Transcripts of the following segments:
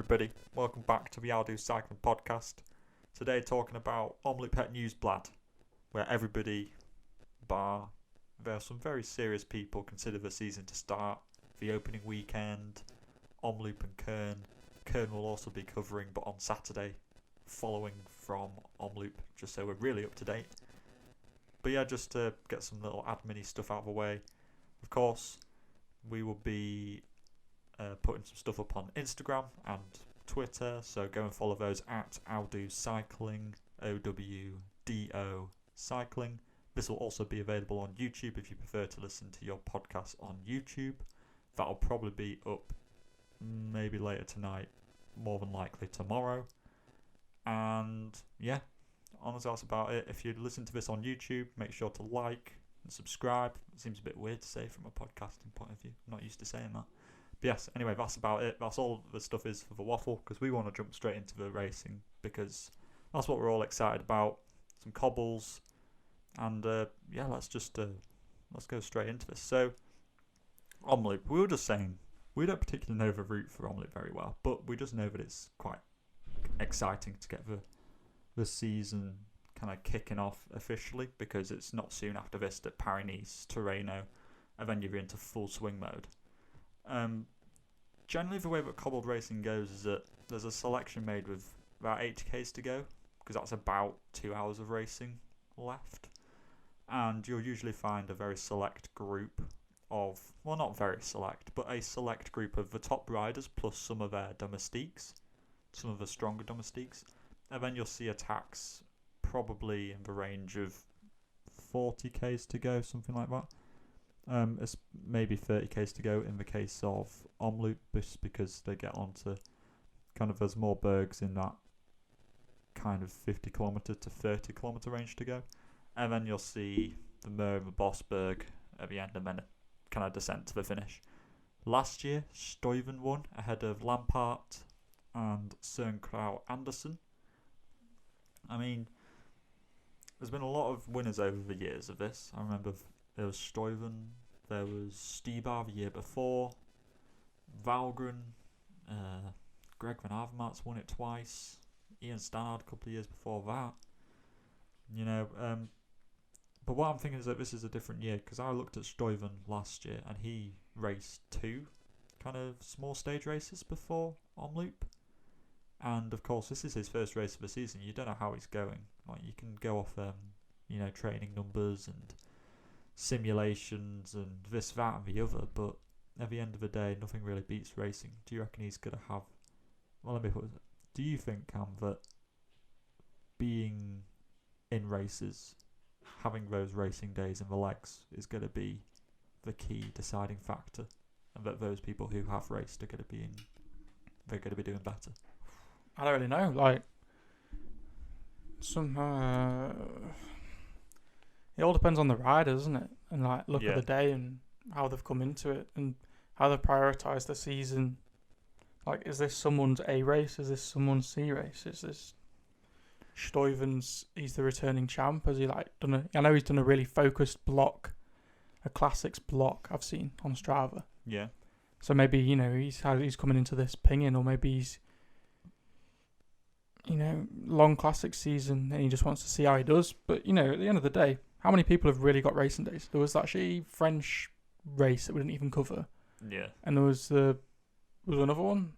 everybody, welcome back to the I'll Do Cycling podcast. Today talking about Omloop Het Nieuwsblad, where everybody, bar there are some very serious people, consider the season to start. The opening weekend, Omloop and Kern. Kern will also be covering, but on Saturday, following from Omloop, just so we're really up to date. But yeah, just to get some little admin-y stuff out of the way. Of course, we will be putting some stuff up on Instagram and Twitter, so go and follow those at Owdo Cycling, OWDO Cycling. This will also be available on YouTube if you prefer to listen to your podcast on YouTube. That'll probably be up maybe later tonight, more than likely tomorrow. And yeah, honestly that's about it. If you listen to this on YouTube, make sure to like and subscribe. It seems a bit weird to say from a podcasting point of view. I'm not used to saying that. But yes, anyway, that's about it. That's all the stuff is for the waffle, because we want to jump straight into the racing, because that's what we're all excited about. Some cobbles, and yeah, let's go straight into this. So, Omloop, we were just saying, we don't particularly know the route for Omloop very well, but we just know that it's quite exciting to get the season kind of kicking off officially, because it's not soon after this that Paris-Nice, Tirreno, and then you're into full swing mode. Generally the way that cobbled racing goes is that there's a selection made with about 80k's to go, because that's about 2 hours of racing left, and you'll usually find a very select group of, well, not very select, but a select group of the top riders plus some of their domestiques, some of the stronger domestiques, and then you'll see attacks probably in the range of 40k's to go, something like that. It's maybe 30k's to go in the case of Omloop, just because they get onto kind of, there's more bergs in that kind of 50 kilometre to 30 kilometre range to go, and then you'll see the Mer and the Bosberg at the end, and then a kind of descent to the finish. Last year, Stuyven won ahead of Lampart and Sørenkrag Andersen. I mean, there's been a lot of winners over the years of this. I remember there was Stuyven, there was Stibar the year before, Valgren, Greg Van Avermaet's won it twice, Ian Stannard a couple of years before that. You know, but what I'm thinking is that this is a different year, because I looked at Stuyven last year and he raced 2 kind of small stage races before Omloop. And of course, this is his first race of the season. You don't know how he's going. Like, you can go off, training numbers and simulations and this, that, and the other, but at the end of the day, nothing really beats racing. Do you reckon he's going to have? Well, let me put it. Do you think, Cam, that being in races, having those racing days in the legs, is going to be the key deciding factor, and that those people who have raced are going to be they're going to be doing better? I don't really know. Like, it all depends on the rider, doesn't it? And like, look at the day and how they've come into it and how they've prioritised the season. Like, is this someone's A race? Is this someone's C race? Is this Stuyven's? He's the returning champ. Has he I know he's done a really focused block, a classics block I've seen on Strava. Yeah. So maybe he's coming into this pinging, or maybe he's long classic season and he just wants to see how he does. But at the end of the day, how many people have really got racing days? There was actually French race that we didn't even cover. Yeah. And there was another one.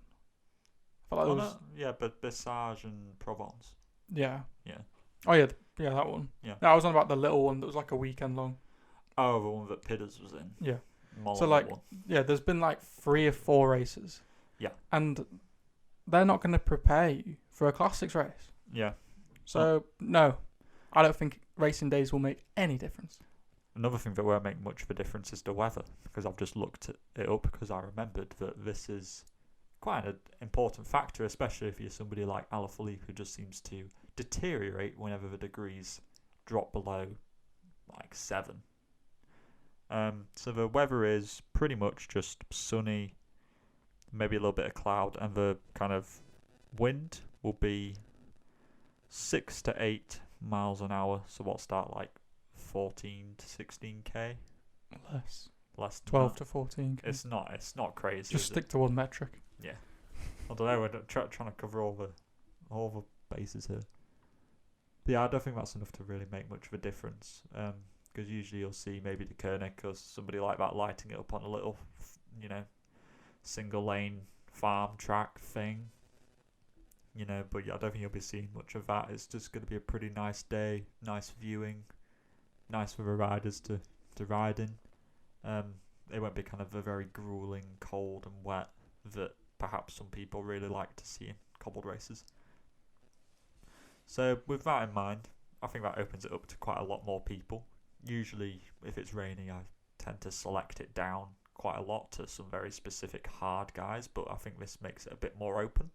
I felt like but Bessage and Provence. Yeah. Yeah. Oh yeah, that one. Yeah. No, I was on about the little one that was like a weekend long. Oh, the one that Pidders was in. Yeah. Mollen so like, one. yeah, there's been like 3 or 4 races. Yeah. And they're not going to prepare you for a classics race. Yeah. So no, I don't think racing days will make any difference. Another thing that won't make much of a difference is the weather, because I've just looked it up, because I remembered that this is quite an important factor, especially if you're somebody like Alaphilippe, who just seems to deteriorate whenever the degrees drop below like 7. So the weather is pretty much just sunny, maybe a little bit of cloud, and the kind of wind will be 6 to 8 miles an hour. So what's that, like 14 to 16k? Less. Less than 12 that. to 14k. It's not crazy. Just stick to one metric. Yeah. I don't know. We're trying to cover all the bases here. But yeah, I don't think that's enough to really make much of a difference. Because usually you'll see maybe the Koenig or somebody like that lighting it up on a little, single lane farm track thing. But yeah, I don't think you'll be seeing much of that. It's just going to be a pretty nice day, nice viewing, nice for the riders to ride in. It won't be kind of a very grueling, cold and wet that perhaps some people really like to see in cobbled races. So with that in mind, I think that opens it up to quite a lot more people. Usually, if it's raining, I tend to select it down quite a lot to some very specific hard guys, but I think this makes it a bit more open.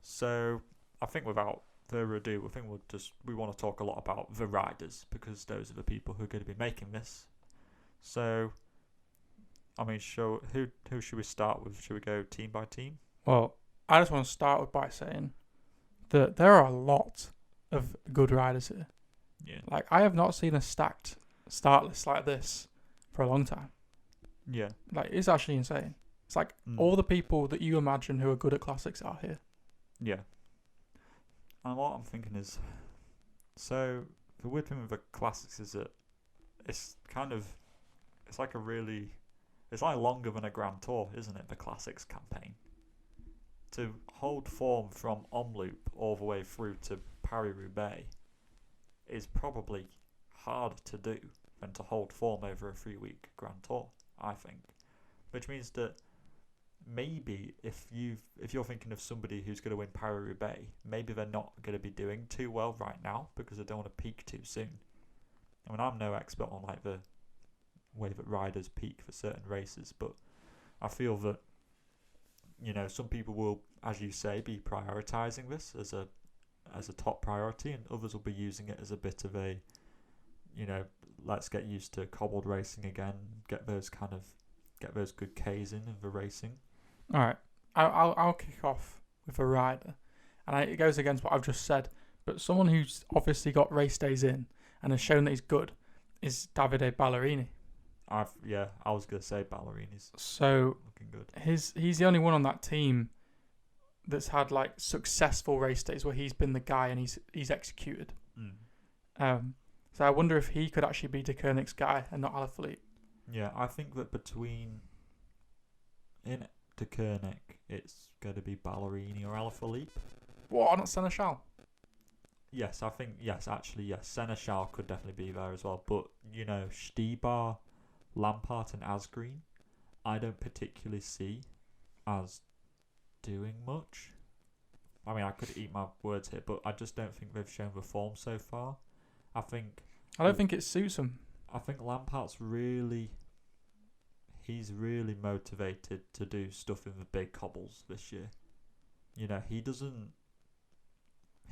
So I think without further ado, I think we want to talk a lot about the riders, because those are the people who are going to be making this. So, I mean, who should we start with? Should we go team by team? Well, I just want to start by saying that there are a lot of good riders here. Yeah. Like, I have not seen a stacked start list like this for a long time. Yeah. Like, it's actually insane. It's like all the people that you imagine who are good at classics are here. Yeah. And what I'm thinking is, so the weird thing with the classics is that it's like longer than a Grand Tour, isn't it? The classics campaign. To hold form from Omloop all the way through to Paris-Roubaix is probably harder to do than to hold form over a 3-week Grand Tour, I think. Which means that maybe if you're thinking of somebody who's going to win Paris-Roubaix, maybe they're not going to be doing too well right now because they don't want to peak too soon. I mean, I'm no expert on like the way that riders peak for certain races, but I feel that some people will, as you say, be prioritising this as a top priority, and others will be using it as a bit of a let's get used to cobbled racing again, get those good Ks in the racing. All right, I'll kick off with a rider, and it goes against what I've just said. But someone who's obviously got race days in and has shown that he's good is Davide Ballerini. I was gonna say Ballerini's so looking good. He's the only one on that team that's had like successful race days where he's been the guy and he's executed. So I wonder if he could actually be De Koenig's guy and not Alaphilippe. Yeah, I think that in De Koenig, it's going to be Ballerini or Alaphilippe. What, not Seneschal? Yes, I think, yes. Seneschal could definitely be there as well. But, Stewart, Lampart and Asgreen, I don't particularly see as doing much. I mean, I could eat my words here, but I just don't think they've shown the form so far. I don't think it suits him. I think Lampart's he's really motivated to do stuff in the big cobbles this year.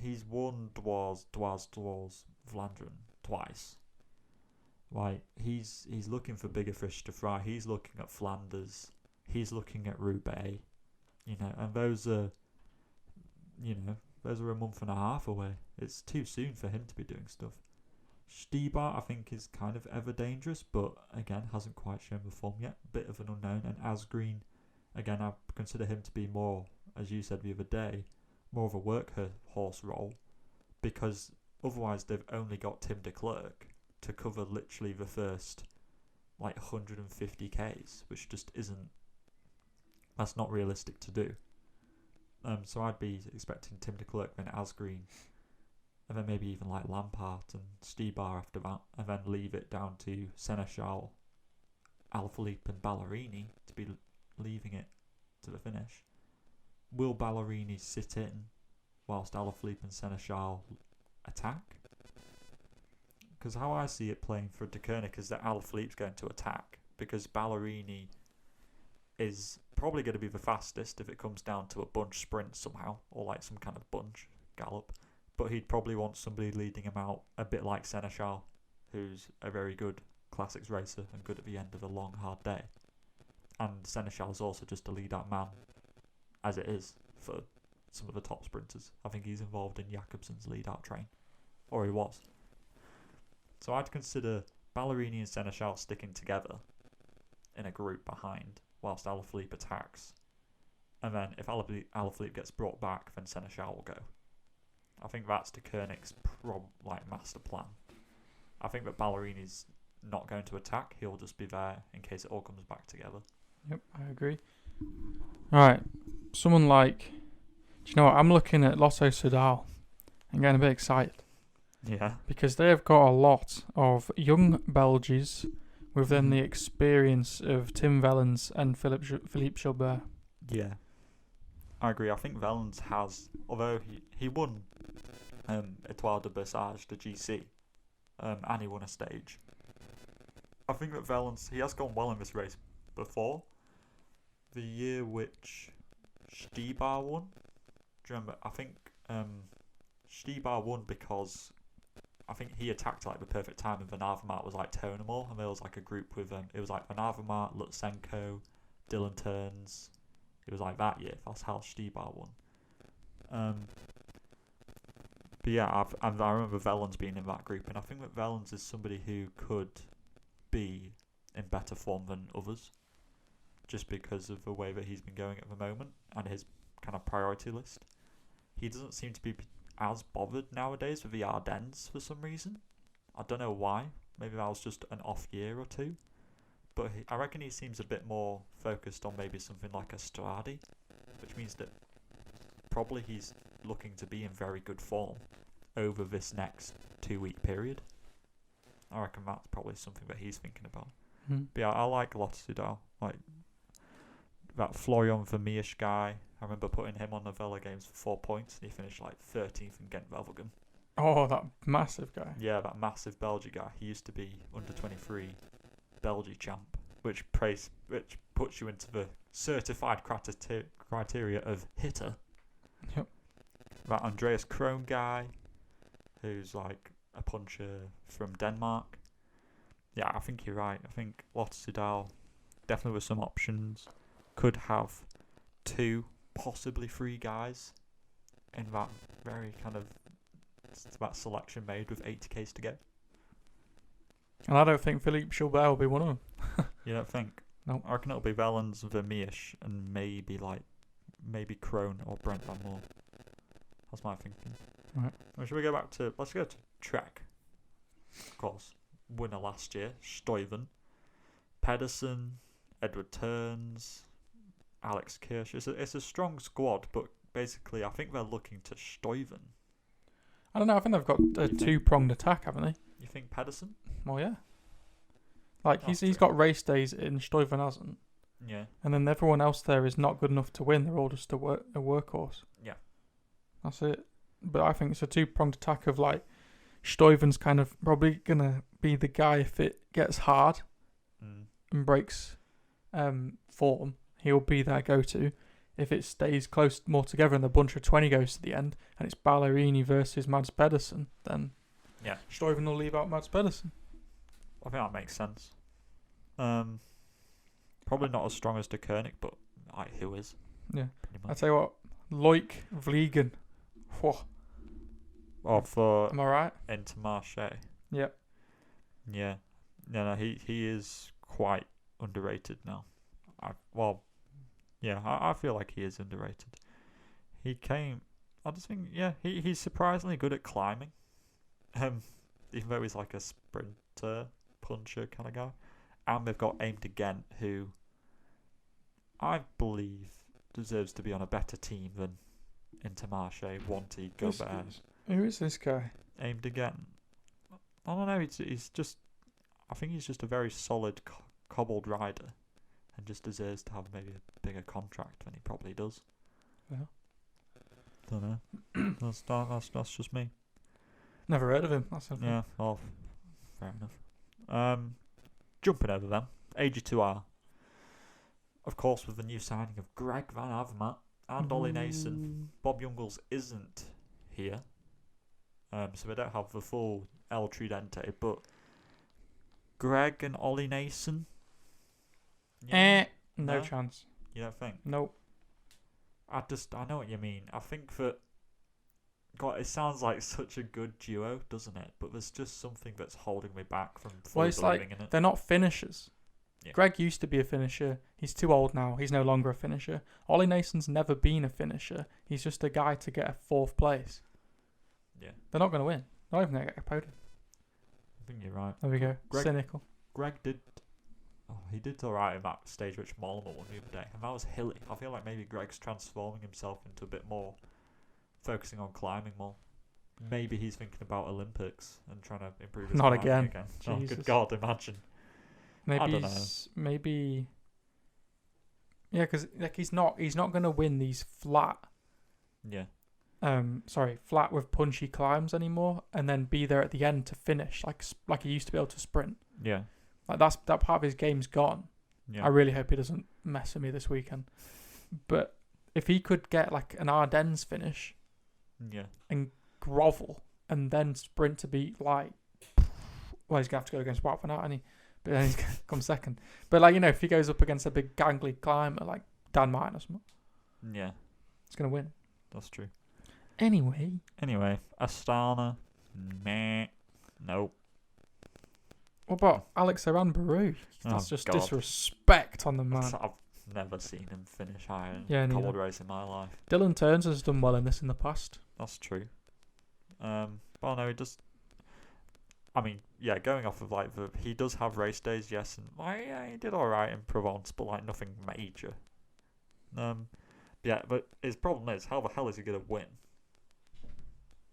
He's won Dwars, Vlaanderen twice. Like, he's looking for bigger fish to fry. He's looking at Flanders. He's looking at Roubaix. And those are a month and a half away. It's too soon for him to be doing stuff. Stewart, I think, is kind of ever dangerous, but again, hasn't quite shown the form yet. Bit of an unknown. And Asgreen, again, I consider him to be more, as you said the other day, more of a workhorse role, because otherwise they've only got Tim de Klerk to cover literally the first 150 Ks, which just that's not realistic to do. So I'd be expecting Tim de Klerk, then Asgreen, and then maybe even Lampart and Stewart after that, and then leave it down to Seneschal, Alaphilippe and Ballerini to be leaving it to the finish. Will Ballerini sit in whilst Alaphilippe and Seneschal attack? Because how I see it playing for De Koenig is that Alaphilippe's going to attack, because Ballerini is probably going to be the fastest if it comes down to a bunch sprint somehow, or some kind of bunch gallop. But he'd probably want somebody leading him out, a bit like Seneschal, who's a very good classics racer and good at the end of a long, hard day. And Seneschal's also just a lead-out man, as it is for some of the top sprinters. I think he's involved in Jakobsen's lead-out train, or he was. So I'd consider Ballerini and Seneschal sticking together in a group behind, whilst Alaphilippe attacks. And then if Alaphilippe gets brought back, then Seneschal will go. I think that's De Koenig's master plan. I think that Ballerini's not going to attack. He'll just be there in case it all comes back together. Yep, I agree. Alright, someone like... Do you know what? I'm looking at Lotto Soudal and getting a bit excited. Yeah. Because they have got a lot of young Belgians within the experience of Tim Wellens and Philippe Gilbert. Yeah. I agree. I think Wellens has... Although he won Etoile de Bessage, the GC, and he won a stage. I think that Wellens, he has gone well in this race before. The year which Stibar won. Do you remember? I think Stibar won because I think he attacked like the perfect time, and Van Avermaet was like towing them all, and there was like a group with it was like Van Avermaet, Lutsenko, Dylan Turns. It was like that year. That's how Stibar won. But yeah, I remember Wellens being in that group, and I think that Wellens is somebody who could be in better form than others, just because of the way that he's been going at the moment and his kind of priority list. He doesn't seem to be as bothered nowadays with the Ardennes for some reason. I don't know why. Maybe that was just an off year or two. But I reckon he seems a bit more focused on maybe something like a Stradi, which means that probably he's looking to be in very good form over this next 2-week period. I reckon that's probably something that he's thinking about. Mm-hmm. But yeah, I like Lotto Soudal. Like that Florian Vermeersch guy. I remember putting him on the Vela Games for 4 points, and he finished like 13th in Ghent-Wevelgem. Oh, that massive guy. Yeah, that massive Belgian guy. He used to be under 23 Belgian champ, which puts you into the certified criteria of hitter. Yep. That Andreas Krohn guy, who's like a puncher from Denmark. Yeah, I think you're right. I think Lotto Soudal, definitely with some options, could have 2, possibly 3 guys in that very kind of that selection made with 80Ks to go. And I don't think Philippe Gilbert will be one of them. You don't think? No. I reckon it'll be Wellens, Vermeersch, and maybe Krohn or Brent Van Moor. That's my thinking. Right. Well, should we go back to... Let's go to Trek. Of course. Winner last year, Stuyven. Pedersen, Edward Turns, Alex Kirsch. It's a strong squad, but basically I think they're looking to Stuyven. I don't know. I think they've got a 2-pronged attack, haven't they? You think Pedersen? Well, yeah. Like, he's got race days and Stuyven hasn't. Yeah. And then everyone else there is not good enough to win. They're all just a workhorse. Yeah. That's it. But I think it's a 2-pronged attack of, like, Stuyven's kind of probably going to be the guy if it gets hard and breaks form. He'll be their go-to. If it stays close more together and the bunch of 20 goes to the end and it's Ballerini versus Mads Pedersen, then yeah, Stuyven will leave out Mads Pedersen. I think that makes sense. Probably not as strong as De Koenig, but who is? Yeah. Pretty much. I tell you what, Loic Vliegen. Whoa. Oh, for Am I right? Intermarché. Yep. Yeah. No, he is quite underrated now. I feel like he is underrated. He's surprisingly good at climbing. Even though he's like a sprinter, puncher kind of guy. And they've got Aim de Ghent, who I believe deserves to be on a better team than Intermarché, Wanty, Gobert. Who is this guy? Aim de Ghent. I don't know. He's just. I think he's just a very solid cobbled rider, and just deserves to have maybe a bigger contract than he probably does. Yeah. Don't know. That's just me. Never heard of him. That's okay. Yeah. Well, fair enough. Jumping over them, AG2R. Of course, with the new signing of Greg Van Avermaet and Ollie Nason, Bob Jungels isn't here. So we don't have the full El Tridente, but Greg and Ollie Nason. No No? chance. You don't think? Nope. I know what you mean. I think that God, it sounds like such a good duo, doesn't it? But there's just something that's holding me back from fully Well, it's believing like in it. they're not finishers. Yeah. Greg used to be a finisher. He's too old now. He's no longer a finisher. Ollie Nason's never been a finisher. He's just a guy to get a 4th place. Yeah. They're not going to win. They're not even going to get a podium. I think you're right. There we go. Cynical. Greg did. Oh, he did alright in that stage which Mollema won the other day, and that was hilly. I feel like maybe Greg's transforming himself into a bit more, focusing on climbing more. Maybe he's thinking about Olympics and trying to improve his Not climbing again. Oh, Jesus. good God, imagine. I don't know. Maybe. Yeah, because like he's not going to win these flat. Yeah. Flat with punchy climbs anymore, and then be there at the end to finish like he used to be able to sprint. Yeah. Like that part of his game's gone. Yeah. I really hope he doesn't mess with me this weekend. But if he could get like an Ardennes finish, Yeah. and grovel and then sprint to beat like, well, he's gonna have to go against Wout van Aert, and but then he's gonna come second. But like if he goes up against a big gangly climber like Dan Martin or something, Yeah. he's gonna win. That's true. Anyway, Astana, meh, nope. what about Alex Aranburu? That's just God. disrespect on the man. I've never seen him finish higher Yeah, in a neither. cold race in my life. Dylan Turns has done well in this in the past. That's true. But no, he just. I mean, yeah, going off of like he does have race days, yes, and yeah, he did all right in Provence, but like nothing major. Yeah, but his problem is how the hell is he gonna win?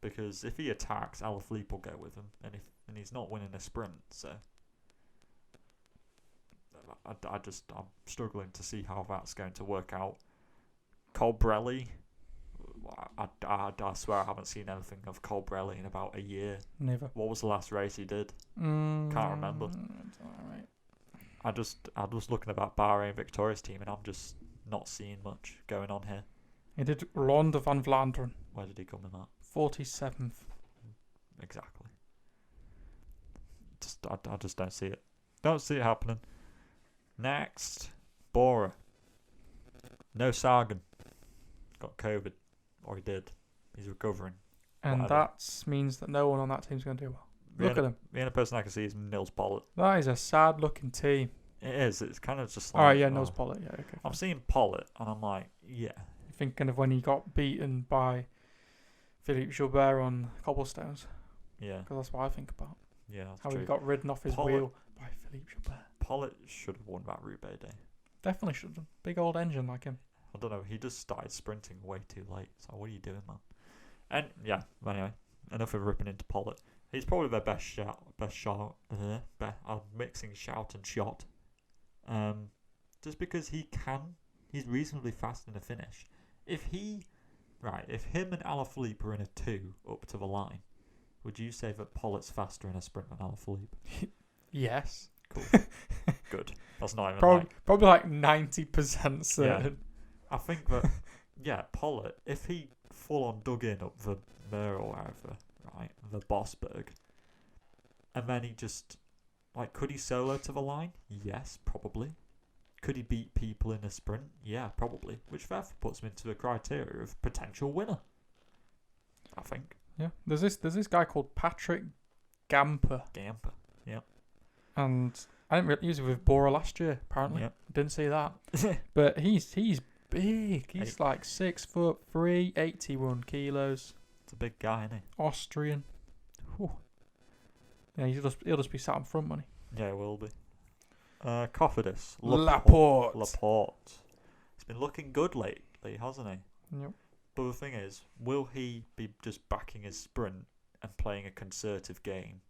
Because if he attacks, Alaphilippe will go with him, and he's not winning a sprint, so I'm struggling to see how that's going to work out. Colbrelli, I swear I haven't seen anything of Colbrelli in about a year. Never. What was the last race he did? Can't remember. That's all right. I was looking at that Bahrain Victorious team, and I'm just not seeing much going on here. He did Ronde van Vlaanderen. Where did he come in that? 47th. Exactly. I just don't see it. Don't see it happening. Next, Bora. No Sagan. Got COVID. Or he did. He's recovering. And Whatever. that means that no one on that team's going to do well. Look at him. The only person I can see is Nils Pollitt. That is a sad looking team. It is. It's kind of just like... Alright, yeah, Nils Pollitt. Yeah, okay. I'm seeing Pollitt, and I'm like, yeah. You're thinking of when he got beaten by Philippe Gilbert on cobblestones. Yeah. Because that's what I think about. Yeah, that's How true. he got ridden off his Pollitt- wheel by Philippe Gilbert. Pollitt should have won that Roubaix day. Definitely should have. Big old engine like him. I don't know. He just started sprinting way too late. So what are you doing, man? And yeah. Anyway, enough of ripping into Pollitt. He's probably their best shot. I'm mixing shout and shot. Just because he's reasonably fast in the finish. If him and Alaphilippe are in a 2 up to the line, would you say that Pollitt's faster in a sprint than Alaphilippe? Yes. Cool. Good. That's not even Probably like 90% certain. Yeah. I think that, Pollitt, if he full on dug in up the Mur or wherever, right, the Bosberg, and then he just, could he solo to the line? Yes, probably. Could he beat people in a sprint? Yeah, probably. Which therefore puts him into the criteria of potential winner, I think. Yeah. There's this guy called Patrick Gamper. Yeah. And I didn't really use it with Bora last year, apparently. Yep. Didn't see that. But he's big. He's like 6'3", 81 kilos. It's a big guy, isn't he? Austrian. Whew. Yeah, he'll just be sat in front, money. Yeah, it will be. Cofidis. Laporte. He's been looking good lately, hasn't he? Yep. But the thing is, will he be just backing his sprint and playing a concerted game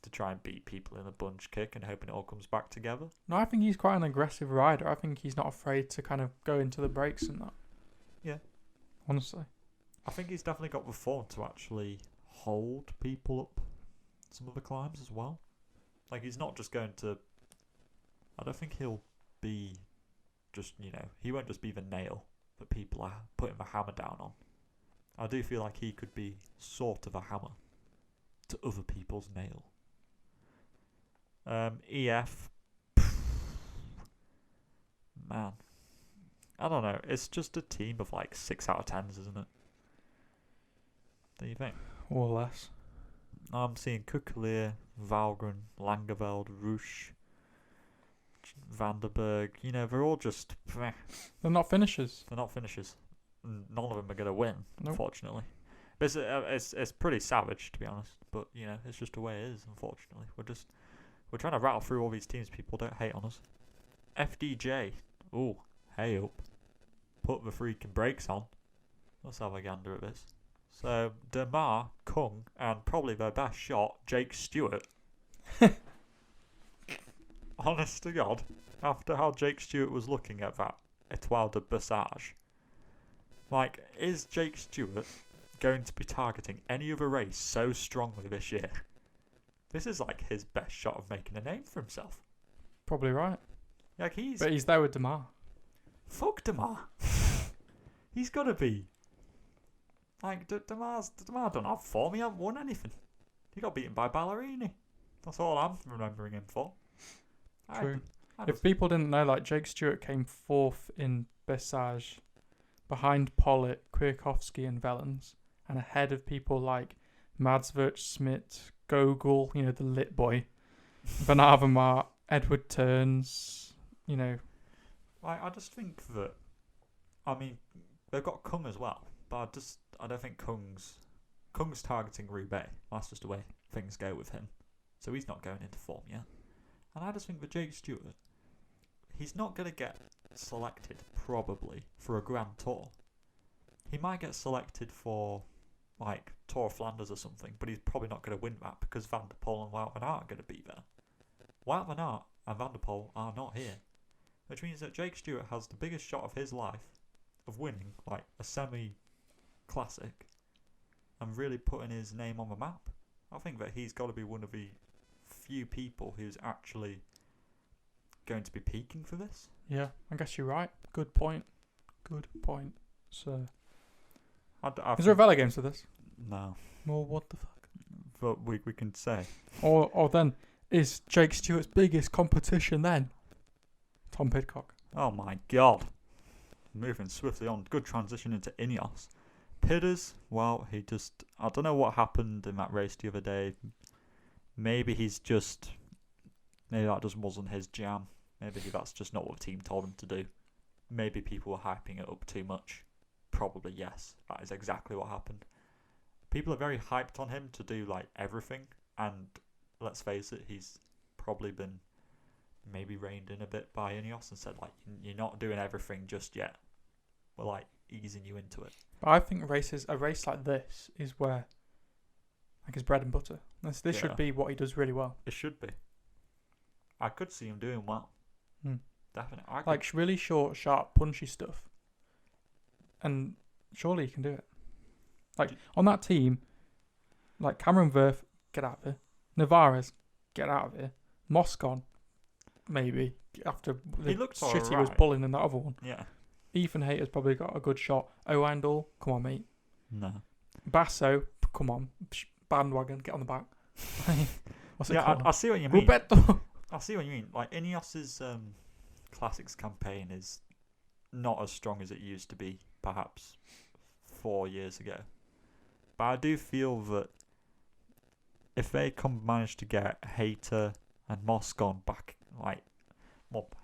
to try and beat people in a bunch kick and hoping it all comes back together? No, I think he's quite an aggressive rider. I think he's not afraid to kind of go into the breaks and that. Yeah. Honestly. I think he's definitely got the form to actually hold people up some of the climbs as well. Like, he's not just going to... I don't think he'll be just, he won't just be the nail that people are putting the hammer down on. I do feel like he could be sort of a hammer to other people's nail. EF. Man. I don't know. It's just a team of 6 out of 10s, isn't it? Do you think? Or less. I'm seeing Kukelier, Valgren, Langeveld, Roosh, Vandenberg, they're all just... They're not finishers. They're not finishers. None of them are going to win, Nope. unfortunately. But it's pretty savage, to be honest. But, it's just the way it is, unfortunately. We're trying to rattle through all these teams. People don't hate on us. FDJ. Ooh, hey up. Put the freaking brakes on. Let's have a gander at this. So, Demar, Kung, and probably their best shot, Jake Stewart. Honest to God, after how Jake Stewart was looking at that Etoile de Passage, is Jake Stewart going to be targeting any other race so strongly this year? This is his best shot of making a name for himself. Probably right. But he's there with Demar. Fuck Demar. He's got to be. Demar don't have form. He hasn't won anything. He got beaten by Ballerini. That's all I'm remembering him for. True. If people didn't know, Jake Stewart came 4th in Bessage, behind Pollitt, Kwiatkowski and Vellens, and ahead of people like Madsvert, Schmidt, Gogol, the lit boy, Van Avermaet, Edward Turns, I just think that, they've got Kung as well, but I don't think Kung's targeting Roubaix. That's just the way things go with him. So he's not going into form yet. And I just think that Jake Stewart, he's not going to get selected, probably, for a Grand Tour. He might get selected for, Tour of Flanders or something, but he's probably not going to win that because Van der Poel and Wout van Aert are going to be there. Wout van Aert and Van der Poel are not here, which means that Jake Stewart has the biggest shot of his life of winning, a semi-classic, and really putting his name on the map. I think that he's got to be one of the few people who's actually going to be peaking for this. Yeah, I guess you're right. Good point, sir. Is there a Vela Games for this? No. Well, what the fuck? But we can say. Or then, is Jake Stewart's biggest competition then Tom Pidcock? Oh my God. Moving swiftly on. Good transition into Ineos. Pidders, well, I don't know what happened in that race the other day. Maybe that just wasn't his jam. Maybe that's just not what the team told him to do. Maybe people were hyping it up too much. Probably yes. That is exactly what happened. People are very hyped on him to do everything, and let's face it, he's probably been maybe reined in a bit by Ineos and said you're not doing everything just yet. We're easing you into it. But I think a race like this is where his bread and butter. This should be what he does really well. It should be. I could see him doing well. Definitely. Really short, sharp, punchy stuff. And surely he can do it. On that team, Cameron Wirth, get out of here. Navarez, get out of here. Moscon, maybe, after the shit he was pulling in that other one. Yeah. Ethan Hayter's probably got a good shot. Oandal, come on, mate. No. Basso, come on. Bandwagon, get on the back. What's it called? I see what you mean. Roberto. I see what you mean. Ineos's Classics campaign is not as strong as it used to be, perhaps 4 years ago. But I do feel that if they manage to get Hayter and Moscon back,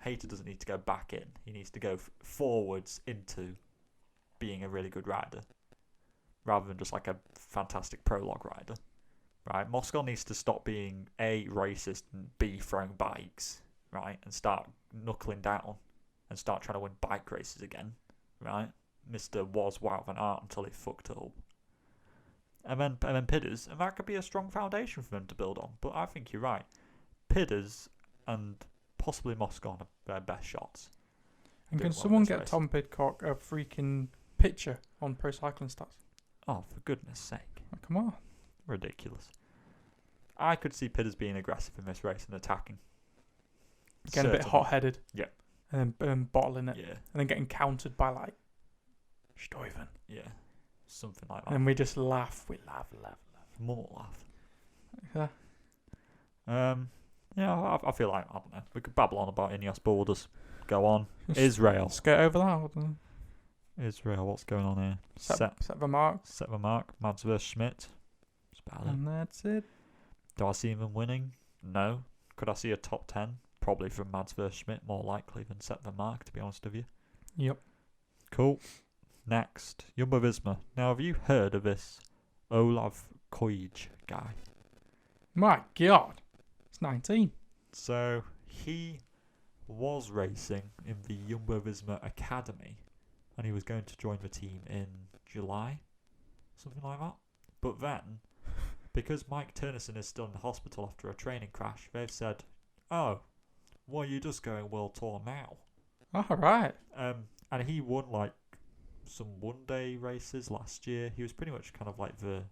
Hayter doesn't need to go back in. He needs to go forwards into being a really good rider, rather than just a fantastic prologue rider. Right? Moscon needs to stop being A, racist, and B, throwing bikes, right? And start knuckling down and start trying to win bike races again, right? Mr. was Wout van Aert until he fucked it up. And then Pidders, and that could be a strong foundation for them to build on. But I think you're right. Pidders and possibly Moscon are their best shots. And can someone get Tom Pidcock a freaking picture on Pro Cycling Stats? Oh, for goodness sake. Oh, come on. Ridiculous. I could see Pidders being aggressive in this race and attacking. Getting a bit hot-headed. Yeah. And then bottling it. Yeah. And then getting countered by Stuyven. Yeah. Something like that. And we just laugh. We laugh. More laugh. Yeah. Yeah, I feel I don't know. We could babble on about Ineos, but we'll just go on. Israel. Let's get over that. Israel, what's going on here? Set the mark. Set the mark. Mads vs. Schmidt. That's about it. And that's it. Do I see them winning? No. Could I see a top 10? probably from Mads vs Schmidt, more likely than Sepp van Mark, to be honest with you. Yep. Cool. Next, Jumbo-Visma. Now, have you heard of this Olav Koij guy? My God. It's 19. So, he was racing in the Jumbo-Visma Academy, and he was going to join the team in July, something like that. But then, because Mike Turnison is still in the hospital after a training crash, they've said, "Oh, well, you're just going World Tour now." All right. And he won like some one-day races last year. He was pretty much kind of like the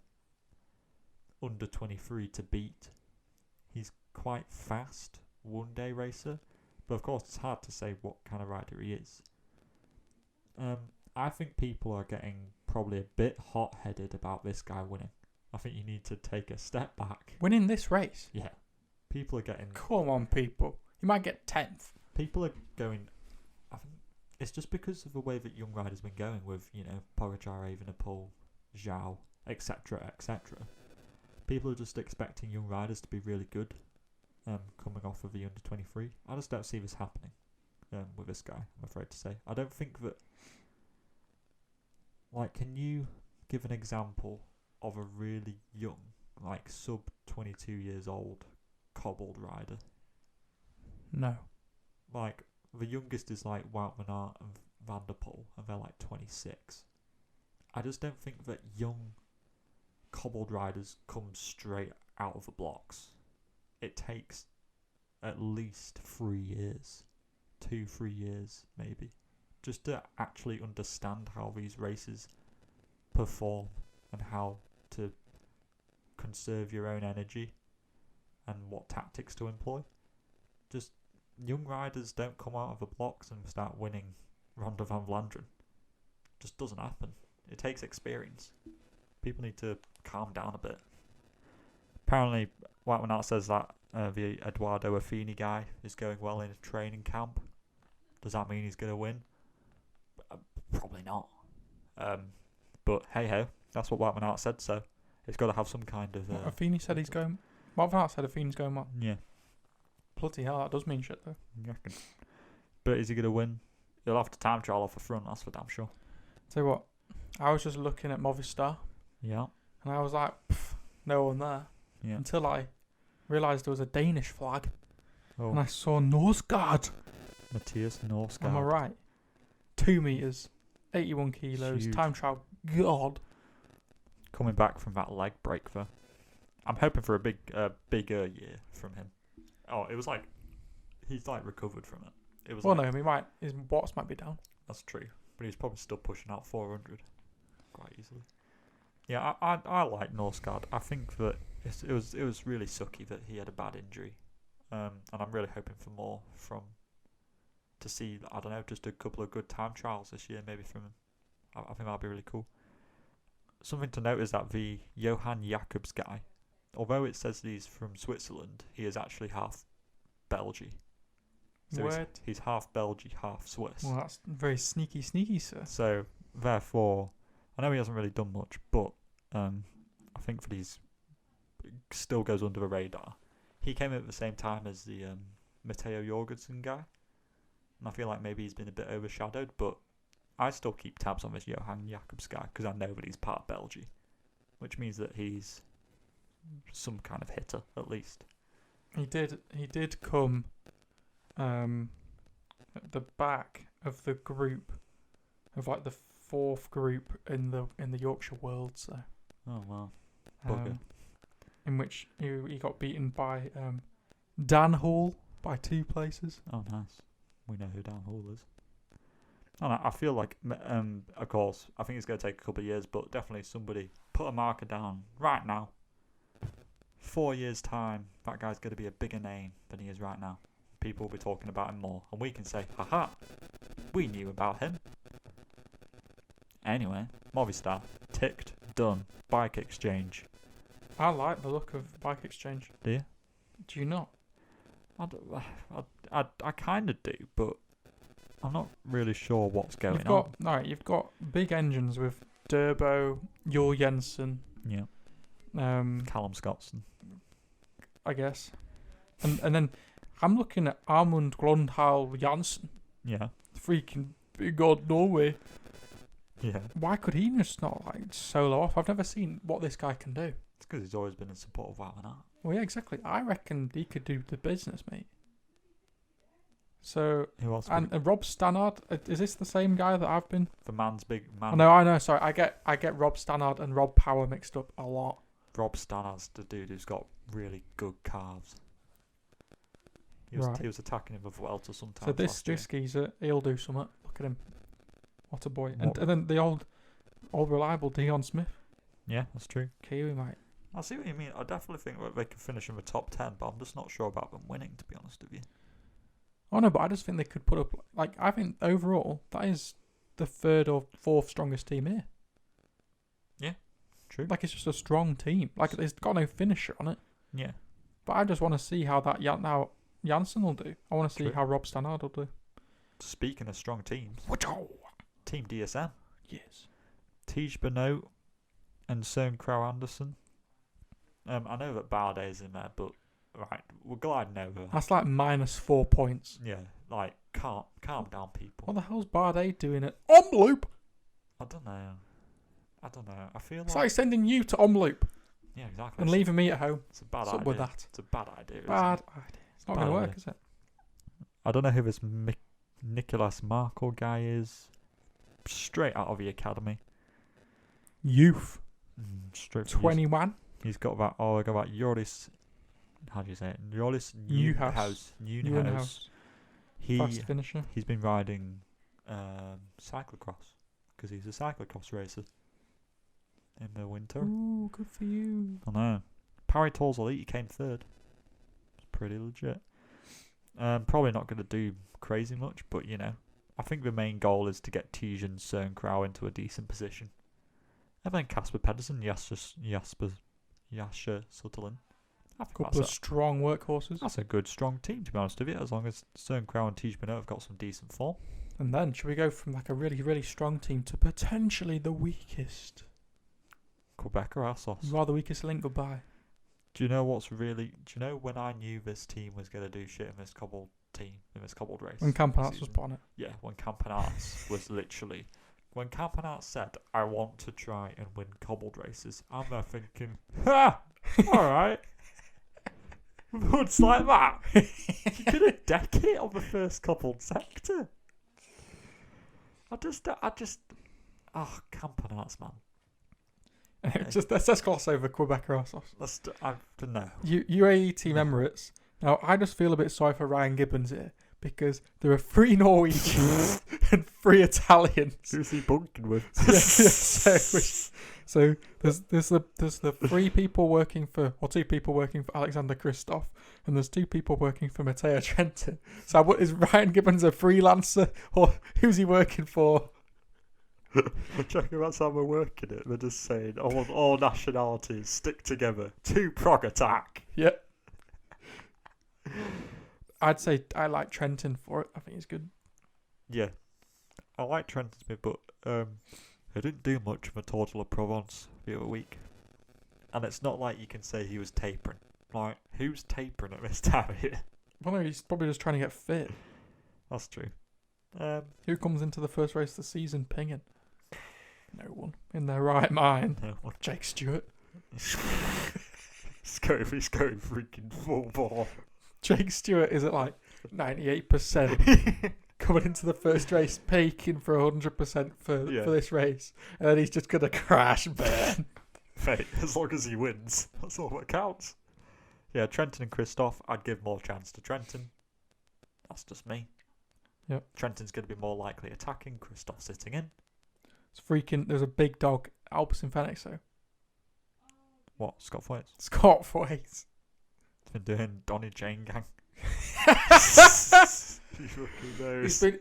under 23 to beat. He's quite fast one-day racer, but of course it's hard to say what kind of rider he is. I think people are getting probably a bit hot-headed about this guy winning. I think you need to take a step back. Winning this race? Yeah. People are getting... Come on, people. You might get 10th. People are going... I think it's just because of the way that young riders been going with, you know, Pogacar, Evenepoel, Zhao, etc., etc. People are just expecting young riders to be really good coming off of the under 23. I just don't see this happening with this guy, I'm afraid to say. I don't think that... Like, can you give an example of a really young, like sub 22 years old, cobbled rider? No. Like, the youngest is like Wout van Aert and Van der Poel, and they're like 26. I just don't think that young, cobbled riders come straight out of the blocks. It takes at least 3 years, 2-3 years maybe, just to actually understand how these races perform and how to conserve your own energy and what tactics to employ. Just young riders don't come out of the blocks and start winning Ronde van Vlaanderen. Just doesn't happen. It takes experience. People need to calm down a bit. Apparently, Wout van Aert says that the Eduardo Affini guy is going well in a training camp. Does that mean he's going to win? Probably not. But hey ho, that's what Wout van Aert said, so it's got to have some kind of... Affini said he's going... Wout van Aert said Affini's going well. Yeah. Bloody hell, that does mean shit though. You reckon? But is he going to win? He'll have to time trial off the front, that's for damn sure. Tell you what, I was just looking at Movistar. Yeah. And I was like, no one there. Yeah. Until I realised there was a Danish flag. Oh. And I saw Norsgaard. Matthias Norsgaard. Am I right? 2 metres, 81 kilos, Huge. time trial. God. Coming back from that leg break though. I'm hoping for a bigger year from him. Oh, it was like he's like recovered from it. It was. Well, like, no, his watts might be down. That's true, but he's probably still pushing out 400 quite easily. Yeah, I like Norsgaard. I think that it was really sucky that he had a bad injury, and I'm really hoping for more to see. I don't know, just a couple of good time trials this year, maybe from him. I think that'd be really cool. Something to note is that the Johan Jacobs guy, although it says that he's from Switzerland, he is actually half Belgian. So he's half Belgian, half Swiss. Well, that's very sneaky, sir. So, therefore, I know he hasn't really done much, but I think that he's still goes under the radar. He came in at the same time as the Matteo Jorgensen guy, and I feel like maybe he's been a bit overshadowed, but I still keep tabs on this Johan Jacobs guy because I know that he's part Belgian, which means that he's some kind of hitter at least. He did come at the back of the group of like the 4th group in the Yorkshire World. So. Oh wow. Bugger. In which he got beaten by Dan Hall by 2 places. Oh nice. We know who Dan Hall is. And I feel like, of course, I think it's going to take a couple of years, but definitely somebody put a marker down right now. 4 years' time, that guy's going to be a bigger name than he is right now. People will be talking about him more, and we can say, haha, we knew about him. Anyway, Movistar, ticked, done, bike exchange. I like the look of bike exchange. Do you? Do you not? I kind of do, but I'm not really sure what's going on. Alright, you've got big engines with Durbo, Jor Jensen. Yeah. Callum Scottson. I guess. And then I'm looking at Armand Glundheil Janssen, Yeah. freaking big old Norway. Yeah. Why could he just not like solo off? I've never seen what this guy can do. It's because he's always been in support of Wow and Art. Well, yeah, exactly. I reckon he could do the business, mate. So, Who else? and Rob Stannard, is this the same guy that I've been? The man's big man. Oh, no, I know. Sorry, I get Rob Stannard and Rob Power mixed up a lot. Rob Stannard's the dude who's got really good calves. He was attacking him with Vuelta sometimes. So this geezer, he'll do something. Look at him. What a boy. And then the old reliable Dion Smith. Yeah, that's true. Kiwi, mate. I see what you mean. I definitely think that they can finish in the top 10, but I'm just not sure about them winning, to be honest with you. Oh no, but I just think they could put up, like, I think overall that is the third or fourth strongest team here. Yeah, true. Like, it's just a strong team. Like, it's got no finisher on it. Yeah. But I just want to see how Janssen will do. I want to see how Rob Stannard will do. Speaking of strong teams, Team DSM. Yes. Tej Benoit and Søren Kragh Andersen. I know that Bardet's in there, but right, we're gliding over. That's like -4 points. Yeah, like calm down, people. What the hell's Bardet doing at Omloop? I don't know. I feel It's like like sending you to Omloop yeah, exactly. and leaving me at home. It's a bad What's idea. up with that? It's a bad idea. Bad idea. It's not going to Bad work, idea. is it? I don't know who this Nicolas Marco guy is. Straight out of the academy. Youth. Straight. 21. He's got that. I got that. Joris. How do you say it? Joris Newhouse. Newhouse. Fast finisher. He's been riding cyclocross because he's a cyclocross racer in the winter. Ooh, good for you. I know. Paris Tours Elite, he came third. It's pretty legit. Probably not going to do crazy much, but you know, I think the main goal is to get Tej and Søren Kragh into a decent position. And then Casper Pedersen, Jasper Sutherland. I think Couple of strong workhorses. that's a good, strong team, to be honest with you, as long as Søren Kragh and Tej Benoit have got some decent form. And then, should we go from like a really, really strong team to potentially the weakest? Quebec or Assos. You are the weakest link, goodbye. Do you know when I knew this team was going to do shit in this cobbled race? When Campanarts was put on it. Yeah, when Campanarts was literally... When Campanarts said, I want to try and win cobbled races, I'm there thinking, ha! Alright. Hoods like that. You could have decked it on the first cobbled sector. Campanarts, man. Let's gloss over Quebec or Assos. I don't know. UAE Team Emirates. Now, I just feel a bit sorry for Ryan Gibbons here because there are 3 Norwegians and 3 Italians. Who's he bunking with? So there's the 3 people working for, or 2 people working for Alexander Kristoff, and there's 2 people working for Matteo Trentin. So is Ryan Gibbons a freelancer, or who's he working for? Checking that's how we're working it. They're just saying, I want all nationalities stick together. 2 prog attack. Yep. I'd say I like Trentin for it. I think he's good. Yeah. I like Trenton Smith, but he didn't do much for Tour de la Provence the other week. And it's not like you can say he was tapering. Like, who's tapering at this time of year? Well, no, he's probably just trying to get fit. That's true. Who comes into the first race of the season pinging? No one. In their right mind. No one. Jake Stewart. He's going freaking full ball. Jake Stewart is at like 98% coming into the first race, peaking for 100% for this race. And then he's just going to crash and burn. Mate, as long as he wins, that's all that counts. Yeah, Trenton and Kristoff, I'd give more chance to Trenton. That's just me. Yep. Trenton's going to be more likely attacking, Kristoff sitting in. It's freaking, there's a big dog, Alpecin Fenixo. What, Scott Foyt? Scott Foyt. He's been doing Donny Jane Gang.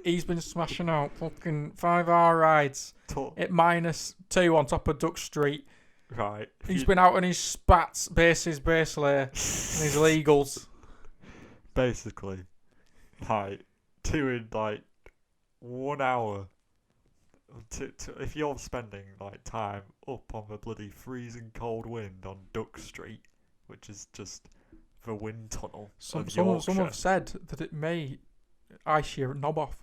He's been smashing out fucking 5R rides at -2 on top of Duck Street. Right. He's been out on his spats, base layer, and his legals. Basically, doing 1 hour. If you're spending time up on the bloody freezing cold wind on Duck Street, which is just the wind tunnel Some of Yorkshire. have said that it may ice your knob off.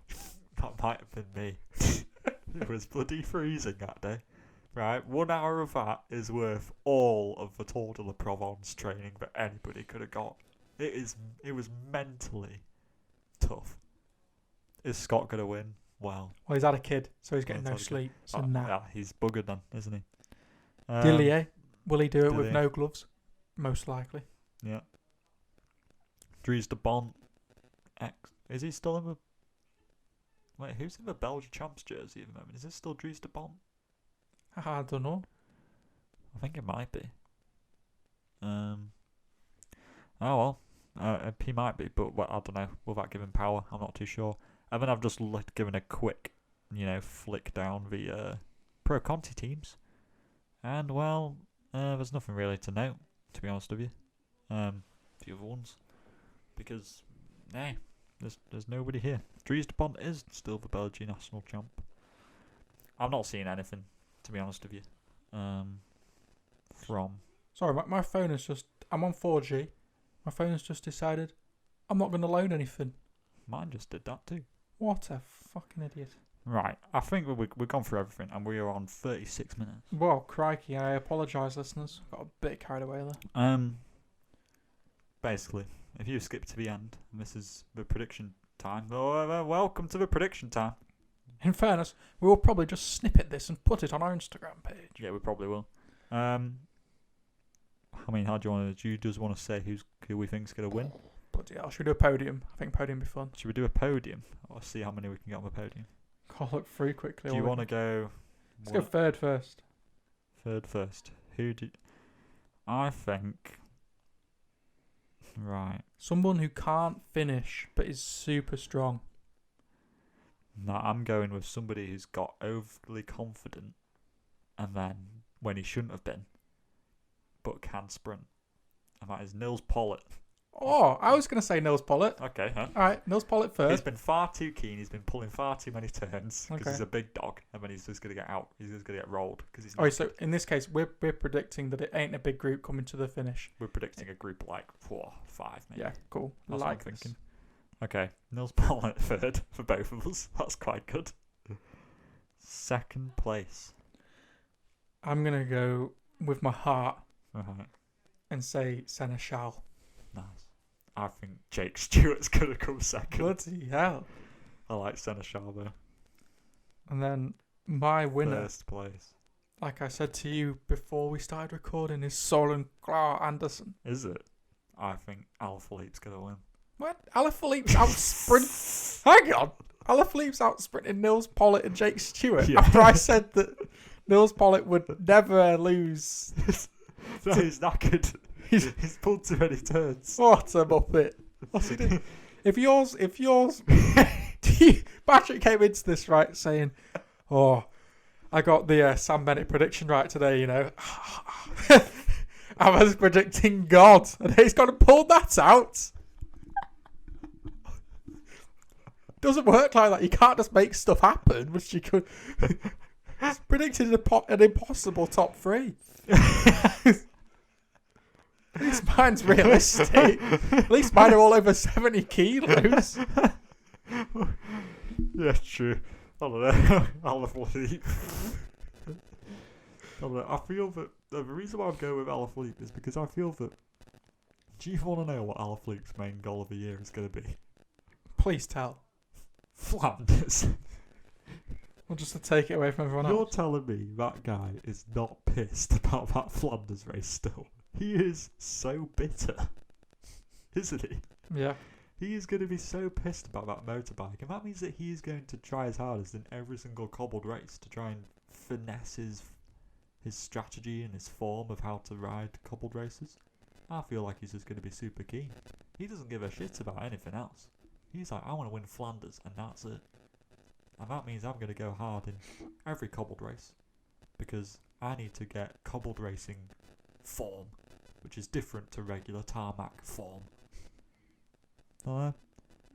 That might have been me. It was bloody freezing that day. Right, 1 hour of that is worth all of the Tour de la Provence training that anybody could have got. It was mentally tough. Is Scott going to win? Well, He's had a kid, so he's getting no sleep. So nah. Yeah, he's buggered then, isn't he? Dillier, will he do it with Dillier. no gloves? Most likely. Yeah. Dries de Bont. Is he still in the... Wait, who's in the Belgian champs jersey at the moment? Is it still Dries de Bont? I don't know. I think it might be. Oh well. He might be, but I don't know. Will that give him power? I'm not too sure. And then I've just given a quick, flick down the Pro Conti teams. And, well, there's nothing really to note, to be honest with you. The other ones. Because, there's nobody here. Dries de Bont is still the Belgian national champ. I'm not seeing anything, to be honest with you. Sorry, my phone is just... I'm on 4G. My phone has just decided I'm not going to load anything. Mine just did that too. What a fucking idiot. Right, I think we've gone through everything, and we are on 36 minutes. Well, crikey, I apologise, listeners. Got a bit carried away there. Basically, if you skip to the end, and this is the prediction time. Welcome to the prediction time. In fairness, we will probably just snippet this and put it on our Instagram page. Yeah, we probably will. How do you want to? Do you just want to say who we think's gonna win? Bloody hell, should we do a podium? I think podium would be fun. Should we do a podium? Or see how many we can get on the podium? I'll look through quickly. Do you want to go? Let's go third first. Third first. I think. Right. Someone who can't finish but is super strong. No, I'm going with somebody who's got overly confident, and then when he shouldn't have been, but can sprint, and that is Nils Pollitt. Oh, I was going to say Nils Pollitt. Okay, huh? All right, Nils Pollitt first. He's been far too keen. He's been pulling far too many turns because Okay. he's a big dog, and then he's just going to get out. He's just going to get rolled because he's. Oh, so in this case, we're predicting that it ain't a big group coming to the finish. We're predicting a group like 4, 5, maybe. Yeah, cool. That's what I'm this. thinking. Okay, Nils Pollitt third for both of us. That's quite good. Second place. I'm going to go with my heart Right. and say Seneschal. Nice. I think Jake Stewart's going to come second. Bloody hell. I like Seneschal though. And then my winner, First place. like I said to you before we started recording, is Soren Klar Andersen. Is it? I think Alaphilippe's going to win. What? Alaphilippe's out sprint. Hang on. Alaphilippe's out sprinting Nils Pollitt and Jake Stewart after I said that Nils Pollitt would never lose. No, he's knackered. He's pulled too many turns. What a muppet. What's he doing? If yours Patrick came into this right saying, oh, I got the Sam Bennett prediction right today, I was predicting God, and he's got to pull that out. Doesn't work like that. You can't just make stuff happen, which you could. He's predicted an impossible top 3. At least mine's realistic. At least mine are all over 70 kilos. Yeah, true. I don't know. Alaphilippe. I don't know. I feel that the reason why I'm going with Alaphilippe is because I feel that. Do you want to know what Alaphilippe's main goal of the year is going to be? Please tell. Flanders. Well, just to take it away from everyone You're else. telling me that guy is not pissed about that Flanders race still? He is so bitter, isn't he? Yeah. He is going to be so pissed about that motorbike, and that means that he is going to try his hardest in every single cobbled race to try and finesse his strategy and his form of how to ride cobbled races. I feel like he's just going to be super keen. He doesn't give a shit about anything else. He's like, I want to win Flanders, and that's it. And that means I'm going to go hard in every cobbled race, because I need to get cobbled racing form, which is different to regular tarmac form. And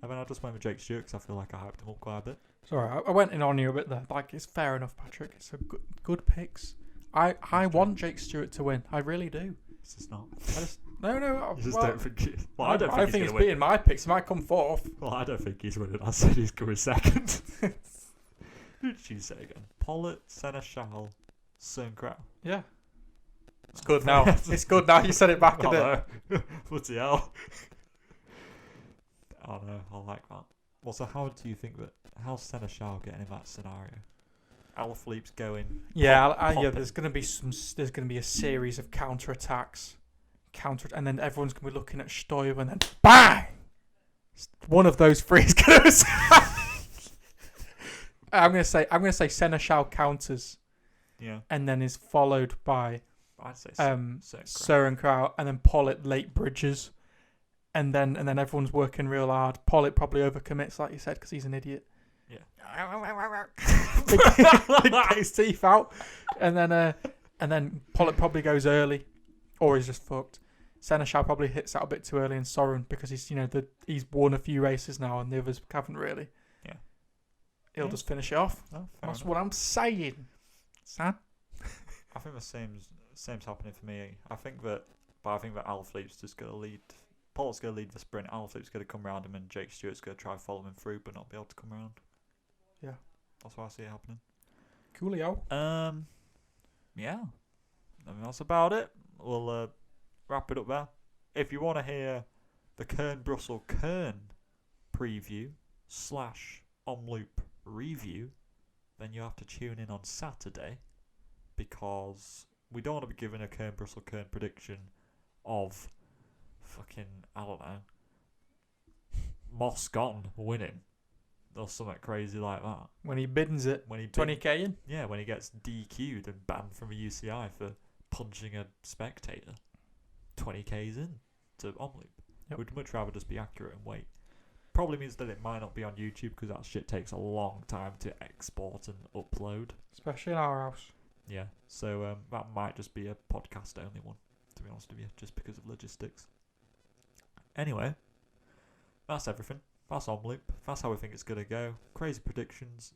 then I just went with Jake Stewart because I feel like I hyped him up quite a bit. Sorry, I went in on you a bit there. Like, it's fair enough, Patrick. It's a good picks. I want Jake Stewart to win. I really do. It's just not. No. You just well, don't think. Well, I don't think think he's win. beating my picks. He might come fourth. Well, I don't think he's winning. I said he's going second. Who did you say again? Pollitt, Seneschal, Sunkrau. Yeah. It's good now. It's good now. You said it back a bit. Bloody hell. Oh no, I like that. Well, so how do you think that? How's Seneschal getting in that scenario? Alaphilippe's going. Yeah, There's gonna be There's gonna be a series of counterattacks, and then everyone's gonna be looking at Stoiber, and then bang! One of those three is gonna. I'm gonna say Seneschal counters. Yeah. And then is followed by I'd say Sørenkrauj, and then Pollitt late bridges, and then everyone's working real hard. Pollitt probably overcommits, like you said, because he's an idiot. Yeah. Big his teeth out, and then Pollitt probably goes early, or he's just fucked. Seneschal probably hits out a bit too early, and Soren because he's he's won a few races now, and the others haven't really. Yeah. He'll just finish it off. Oh, That's enough. what I'm saying. Son. I think the same's happening for me. I think that Alaphilippe's just going to lead. Pollitt's going to lead the sprint. Alaphilippe's going to come around him, and Jake Stewart's going to try follow him through, but not be able to come around. Yeah, that's why I see it happening. Coolio. Yeah. I mean, that's about it. We'll wrap it up there. If you want to hear the Kern preview / Omloop review, then you have to tune in on Saturday, because we don't want to be giving a Kern prediction of fucking, I don't know, Moscon winning or something crazy like that. When he biddens it, 20k in? Yeah, when he gets DQ'd and banned from a UCI for punching a spectator. 20k's in to Omloop. Yep. We'd much rather just be accurate and wait. Probably means that it might not be on YouTube because that shit takes a long time to export and upload. Especially in our house. Yeah, so that might just be a podcast only one, to be honest with you, just because of logistics. Anyway, that's everything. That's Omloop. That's how we think it's going to go. Crazy predictions.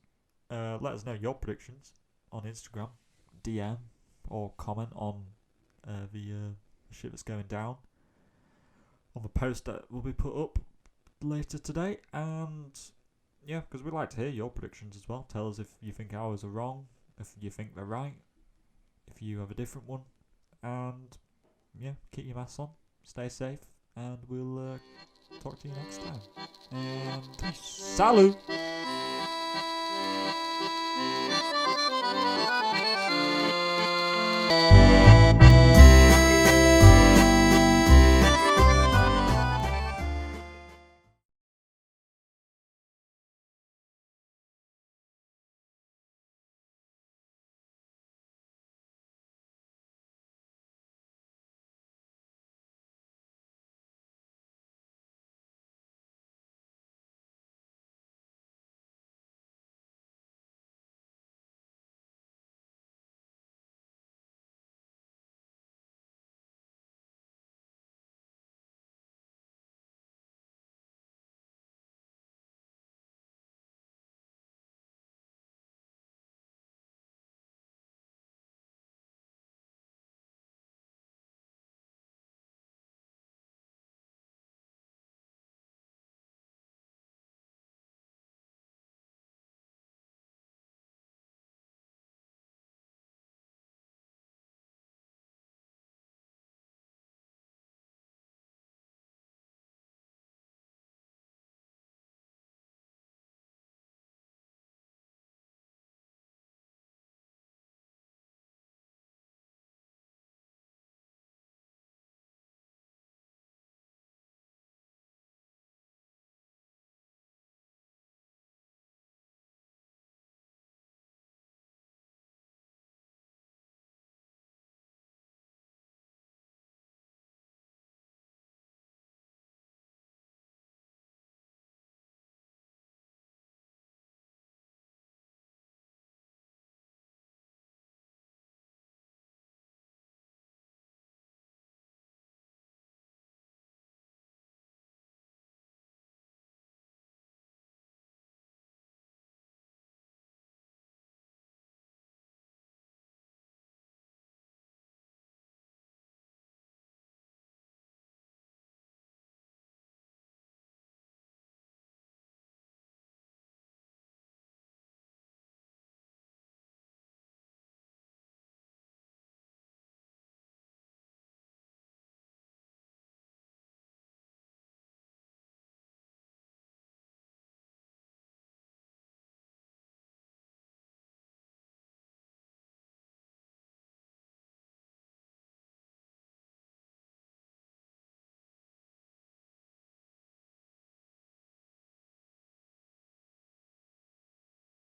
Let us know your predictions on Instagram, DM, or comment on the shit that's going down on the post that will be put up later today. And yeah, because we'd like to hear your predictions as well. Tell us if you think ours are wrong, if you think they're right, if you have a different one. And yeah, keep your masks on, stay safe, and we'll talk to you next time. And salut!